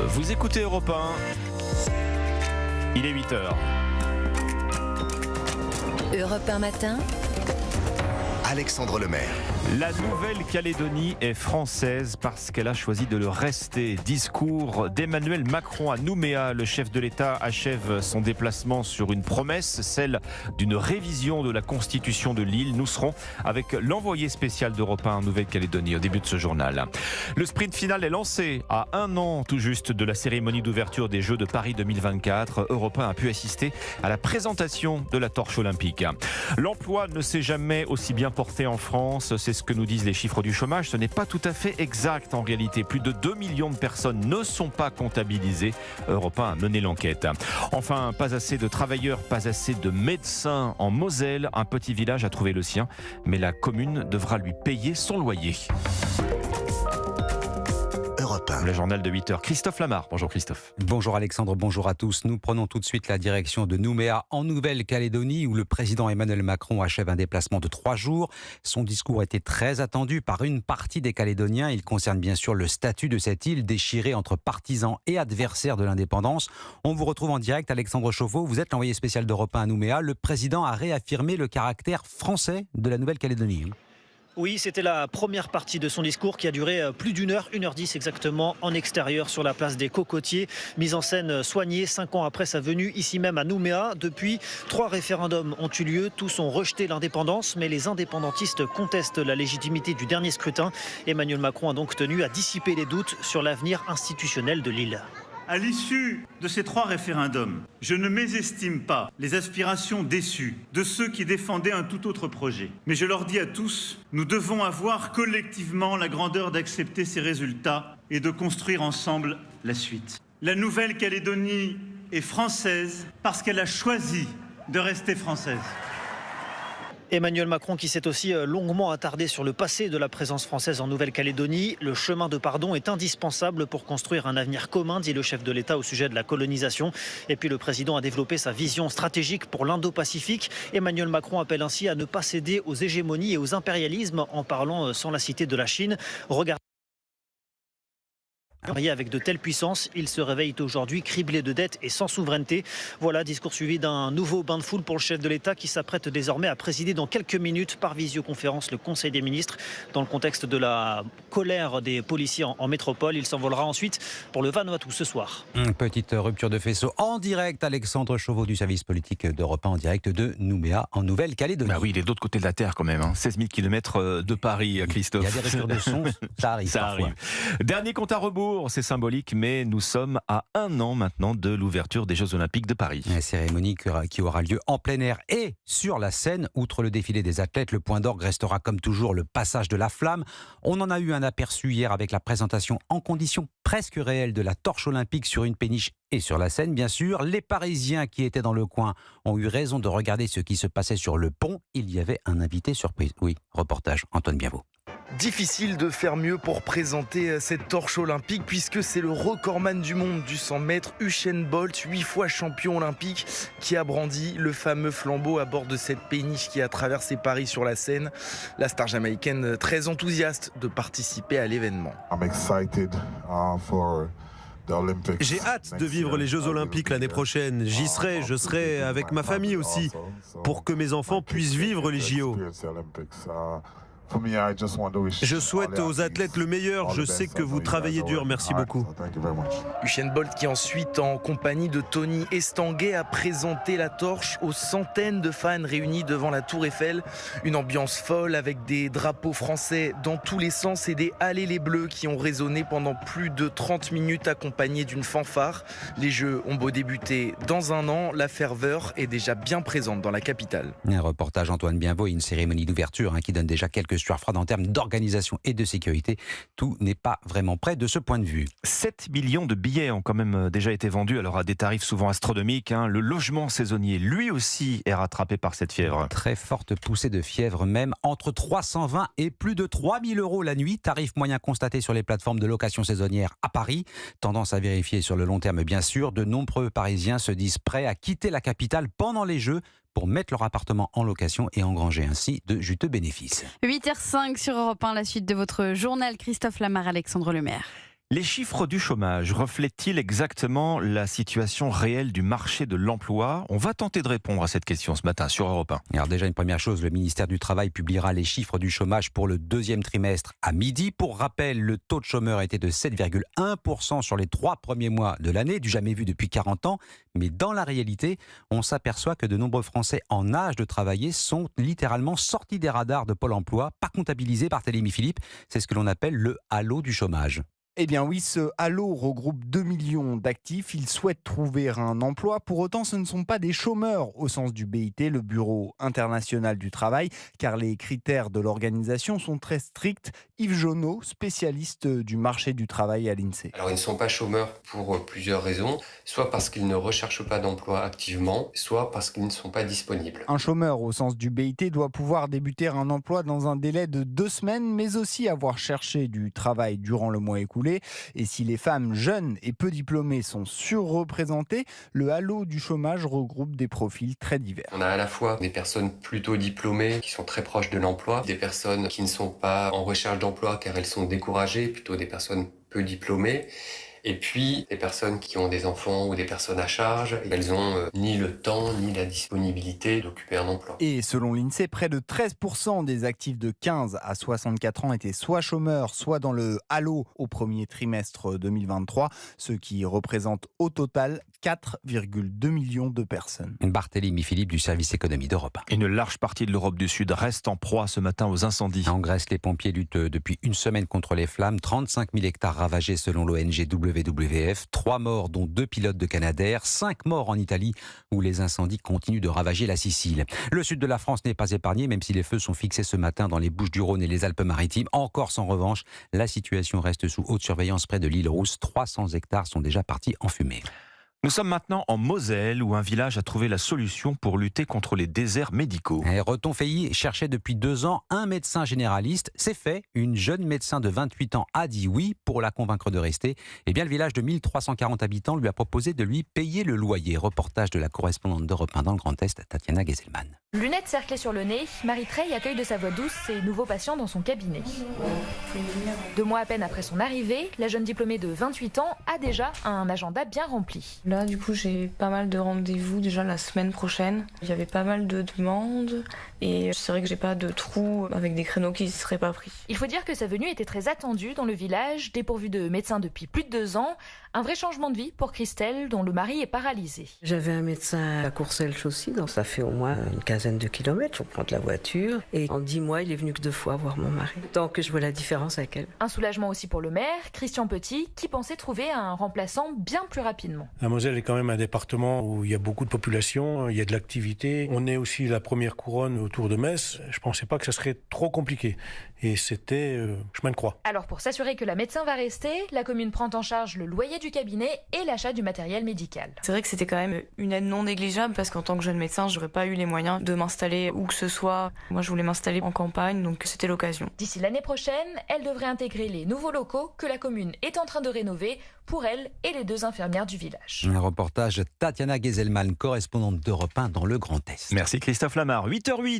Vous écoutez Europe 1, il est 8h. Europe 1 matin. Alexandre Lemaire. La Nouvelle-Calédonie est française parce qu'elle a choisi de le rester. Discours d'Emmanuel Macron à Nouméa. Le chef de l'État achève son déplacement sur une promesse, celle d'une révision de la constitution de l'île. Nous serons avec l'envoyé spécial d'Europe 1 en Nouvelle-Calédonie au début de ce journal. Le sprint final est lancé à un an tout juste de la cérémonie d'ouverture des Jeux de Paris 2024. Europe 1 a pu assister à la présentation de la torche olympique. L'emploi ne s'est jamais aussi bien porté en France, c'est ce que nous disent les chiffres du chômage. Ce n'est pas tout à fait exact en réalité. Plus de 2 millions de personnes ne sont pas comptabilisées. Europe 1 a mené l'enquête. Enfin, pas assez de travailleurs, pas assez de médecins en Moselle. Un petit village a trouvé le sien, mais la commune devra lui payer son loyer. Le journal de 8h. Christophe Lamar. Bonjour Christophe. Bonjour Alexandre, bonjour à tous. Nous prenons tout de suite la direction de Nouméa en Nouvelle-Calédonie où le président Emmanuel Macron achève un déplacement de 3 jours. Son discours était très attendu par une partie des Calédoniens. Il concerne bien sûr le statut de cette île déchirée entre partisans et adversaires de l'indépendance. On vous retrouve en direct, Alexandre Chauveau. Vous êtes l'envoyé spécial d'Europe 1 à Nouméa. Le président a réaffirmé le caractère français de la Nouvelle-Calédonie. Oui, c'était la première partie de son discours qui a duré plus d'une heure, 1h10 exactement, en extérieur sur la place des Cocotiers. Mise en scène soignée 5 ans après sa venue ici même à Nouméa. Depuis, 3 référendums ont eu lieu. Tous ont rejeté l'indépendance, mais les indépendantistes contestent la légitimité du dernier scrutin. Emmanuel Macron a donc tenu à dissiper les doutes sur l'avenir institutionnel de l'île. À l'issue de ces 3 référendums, je ne mésestime pas les aspirations déçues de ceux qui défendaient un tout autre projet. Mais je leur dis à tous, nous devons avoir collectivement la grandeur d'accepter ces résultats et de construire ensemble la suite. La Nouvelle-Calédonie est française parce qu'elle a choisi de rester française. Emmanuel Macron qui s'est aussi longuement attardé sur le passé de la présence française en Nouvelle-Calédonie. Le chemin de pardon est indispensable pour construire un avenir commun, dit le chef de l'État au sujet de la colonisation. Et puis le président a développé sa vision stratégique pour l'Indo-Pacifique. Emmanuel Macron appelle ainsi à ne pas céder aux hégémonies et aux impérialismes en parlant sans la citer de la Chine. Avec de telles puissances, il se réveille aujourd'hui criblé de dettes et sans souveraineté. Voilà, discours suivi d'un nouveau bain de foule pour le chef de l'État qui s'apprête désormais à présider dans quelques minutes par visioconférence le Conseil des ministres. Dans le contexte de la colère des policiers en métropole, il s'envolera ensuite pour le Vanuatu ce soir. Une petite rupture de faisceau en direct. Alexandre Chauveau du service politique d'Europe 1 en direct de Nouméa en Nouvelle-Calédonie. Bah oui, il est de l'autre côté de la Terre quand même. 16 000 km de Paris, Christophe. Il y a des ruptures de son, ça arrive parfois. Dernier compte à rebours. C'est symbolique, mais nous sommes à un an maintenant de l'ouverture des Jeux Olympiques de Paris. La cérémonie qui aura lieu en plein air et sur la scène. Outre le défilé des athlètes, le point d'orgue restera comme toujours le passage de la flamme. On en a eu un aperçu hier avec la présentation en conditions presque réelles de la torche olympique sur une péniche et sur la scène, bien sûr. Les Parisiens qui étaient dans le coin ont eu raison de regarder ce qui se passait sur le pont. Il y avait un invité surprise. Oui, reportage Antoine Bienvaux. Difficile de faire mieux pour présenter cette torche olympique puisque c'est le recordman du monde du 100 mètres, Usain Bolt, 8 fois champion olympique, qui a brandi le fameux flambeau à bord de cette péniche qui a traversé Paris sur la Seine. La star jamaïcaine très enthousiaste de participer à l'événement. J'ai hâte de vivre les Jeux Olympiques l'année prochaine. J'y serai, je serai avec ma famille aussi, pour que mes enfants puissent vivre les JO. Je souhaite aux athlètes le meilleur. Je sais que vous travaillez dur. Merci beaucoup. Usain Bolt qui ensuite, en compagnie de Tony Estanguet, a présenté la torche aux centaines de fans réunis devant la Tour Eiffel. Une ambiance folle avec des drapeaux français dans tous les sens et des Allez les Bleus qui ont résonné pendant plus de 30 minutes accompagnés d'une fanfare. Les Jeux ont beau débuter dans un an, la ferveur est déjà bien présente dans la capitale. Un reportage Antoine Bienvaux et une cérémonie d'ouverture qui donne déjà quelques sueur froide en termes d'organisation et de sécurité. Tout n'est pas vraiment prêt de ce point de vue. 7 millions de billets ont quand même déjà été vendus, alors à des tarifs souvent astronomiques. Le logement saisonnier, lui aussi, est rattrapé par cette fièvre. Très forte poussée de fièvre même, entre 320 et plus de 3000 € la nuit. Tarif moyen constaté sur les plateformes de location saisonnière à Paris. Tendance à vérifier sur le long terme, bien sûr. De nombreux Parisiens se disent prêts à quitter la capitale pendant les Jeux pour mettre leur appartement en location et engranger ainsi de juteux bénéfices. 8h05 sur Europe 1, la suite de votre journal. Christophe Lamar, Alexandre Lemaire. Les chiffres du chômage reflètent-ils exactement la situation réelle du marché de l'emploi ? On va tenter de répondre à cette question ce matin sur Europe 1. Alors déjà une première chose, le ministère du Travail publiera les chiffres du chômage pour le deuxième trimestre à midi. Pour rappel, le taux de chômeurs était de 7,1% sur les 3 premiers mois de l'année, du jamais vu depuis 40 ans. Mais dans la réalité, on s'aperçoit que de nombreux Français en âge de travailler sont littéralement sortis des radars de Pôle emploi, pas comptabilisés par Télémy Philippe. C'est ce que l'on appelle le halo du chômage. Eh bien oui, ce halo regroupe 2 millions d'actifs. Ils souhaitent trouver un emploi. Pour autant, ce ne sont pas des chômeurs au sens du BIT, le Bureau international du travail, car les critères de l'organisation sont très stricts. Yves Jauneau, spécialiste du marché du travail à l'INSEE. Alors ils ne sont pas chômeurs pour plusieurs raisons, soit parce qu'ils ne recherchent pas d'emploi activement, soit parce qu'ils ne sont pas disponibles. Un chômeur au sens du BIT doit pouvoir débuter un emploi dans un délai de 2 semaines, mais aussi avoir cherché du travail durant le mois écoulé. Et si les femmes jeunes et peu diplômées sont surreprésentées, le halo du chômage regroupe des profils très divers. On a à la fois des personnes plutôt diplômées qui sont très proches de l'emploi, des personnes qui ne sont pas en recherche d'emploi car elles sont découragées, plutôt des personnes peu diplômées. Et puis, les personnes qui ont des enfants ou des personnes à charge, elles n'ont ni le temps ni la disponibilité d'occuper un emploi. Et selon l'INSEE, près de 13% des actifs de 15 à 64 ans étaient soit chômeurs, soit dans le halo au premier trimestre 2023, ce qui représente au total 4,2 millions de personnes. Barthélémy Philippe du service économie d'Europe 1. Une large partie de l'Europe du Sud reste en proie ce matin aux incendies. En Grèce, les pompiers luttent depuis une semaine contre les flammes. 35 000 hectares ravagés selon l'ONG WWF. 3 morts, dont 2 pilotes de Canadair. 5 morts en Italie, où les incendies continuent de ravager la Sicile. Le sud de la France n'est pas épargné, même si les feux sont fixés ce matin dans les Bouches-du-Rhône et les Alpes-Maritimes. En Corse, en revanche, la situation reste sous haute surveillance près de l'île Rousse. 300 hectares sont déjà partis en fumée. Nous sommes maintenant en Moselle où un village a trouvé la solution pour lutter contre les déserts médicaux. Reton-Feilly cherchait depuis 2 ans un médecin généraliste. C'est fait. Une jeune médecin de 28 ans a dit oui pour la convaincre de rester. Eh bien, le village de 1340 habitants lui a proposé de lui payer le loyer. Reportage de la correspondante d'Europe 1 dans le Grand Est, Tatiana Geselman. Lunettes cerclées sur le nez, Marie Treille accueille de sa voix douce ses nouveaux patients dans son cabinet. 2 mois à peine après son arrivée, la jeune diplômée de 28 ans a déjà un agenda bien rempli. Là, du coup, j'ai pas mal de rendez-vous déjà la semaine prochaine. Il y avait pas mal de demandes et c'est vrai que j'ai pas de trous avec des créneaux qui ne seraient pas pris. Il faut dire que sa venue était très attendue dans le village, dépourvu de médecin depuis plus de 2 ans. Un vrai changement de vie pour Christelle, dont le mari est paralysé. J'avais un médecin à Courcelles-Chaussy, donc ça fait au moins une quinzaine de kilomètres. Je prends de la voiture et en 10 mois, il est venu que 2 fois voir mon mari. Donc je vois la différence avec elle. Un soulagement aussi pour le maire, Christian Petit, qui pensait trouver un remplaçant bien plus rapidement. La Moselle est quand même un département où il y a beaucoup de population, il y a de l'activité. On est aussi la première couronne autour de Metz. Je ne pensais pas que ça serait trop compliqué. Et c'était chemin de croix. Alors pour s'assurer que la médecin va rester, la commune prend en charge le loyer du cabinet et l'achat du matériel médical. C'est vrai que c'était quand même une aide non négligeable parce qu'en tant que jeune médecin, j'aurais pas eu les moyens de m'installer où que ce soit. Moi, je voulais m'installer en campagne, donc c'était l'occasion. D'ici l'année prochaine, elle devrait intégrer les nouveaux locaux que la commune est en train de rénover pour elle et les 2 infirmières du village. Un reportage Tatiana Geselman, correspondante d'Europe 1 dans le Grand Est. Merci Christophe Lamar. 8h08.